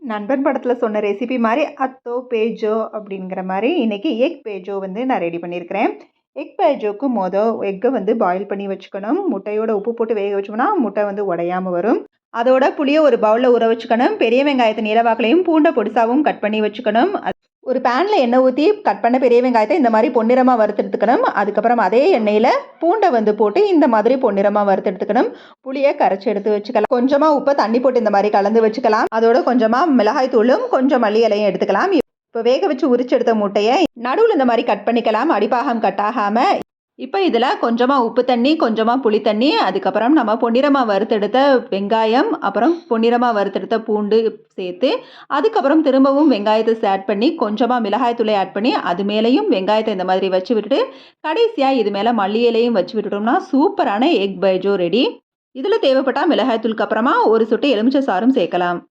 நண்பன் படத்தில் சொன்ன ரெசிபி மாதிரி அத்தோ பேஜோ அப்படிங்கிற மாதிரி இன்றைக்கி எக் பேஜோ வந்து நான் ரெடி பண்ணியிருக்கிறேன். எக் பேஜோக்கு எக்கை வந்து பாயில் பண்ணி வச்சுக்கணும். முட்டையோட உப்பு போட்டு வேக வச்சோம்னா முட்டை வந்து உடையாமல் வரும். அதோட புளியை ஒரு பவுலில் ஊற வச்சுக்கணும். பெரிய வெங்காயத்தை நீளவாக்கிலையும் பூண்டை பொடிசாவும் கட் பண்ணி வச்சுக்கணும். ஒரு பேனில் எண்ணெய் ஊற்றி கட் பண்ண பெரிய வெங்காயத்தை இந்த மாதிரி பொன்னிறமாக வறுத்தெடுத்துக்கணும். அதுக்கப்புறம் அதே எண்ணெயில் பூண்டை வந்து போட்டு இந்த மாதிரி பொன்னிறமாக வறுத்தெடுத்துக்கணும். புளியை கரைச்சி எடுத்து வச்சுக்கலாம். கொஞ்சமாக உப்பை தண்ணி போட்டு இந்த மாதிரி கலந்து வச்சுக்கலாம். அதோட கொஞ்சமாக மிளகாய் தூளும் கொஞ்சம் மல்லி இலையும் எடுத்துக்கலாம். இப்போ வேக வச்சு உரிச்சு எடுத்த முட்டையை நடுவில் இந்த மாதிரி கட் பண்ணிக்கலாம், அடிப்பாகம் கட் ஆகாமல். இப்போ இதில் கொஞ்சமாக உப்பு தண்ணி, கொஞ்சமாக புளி தண்ணி, அதுக்கப்புறம் நம்ம பொன்னிறமாக வறுத்தெடுத்த வெங்காயம், அப்புறம் பொன்னிறமாக வறுத்தெடுத்த பூண்டு சேர்த்து, அதுக்கப்புறம் திரும்பவும் வெங்காயத்தை ஆட் பண்ணி கொஞ்சமாக மிளகாய் தூளை ஆட் பண்ணி அது மேலேயும் வெங்காயத்தை இந்த மாதிரி வச்சு விட்டுட்டு கடைசியாக இது மேலே மல்லி இலையும் வச்சு விட்டுட்டோம்னா சூப்பரான எக் பைஜோ ரெடி. இதில் தேவைப்பட்டால் மிளகாய் தூளுக்கு அப்புறமா ஒரு சொட்டு எலுமிச்சை சாறும் சேர்க்கலாம்.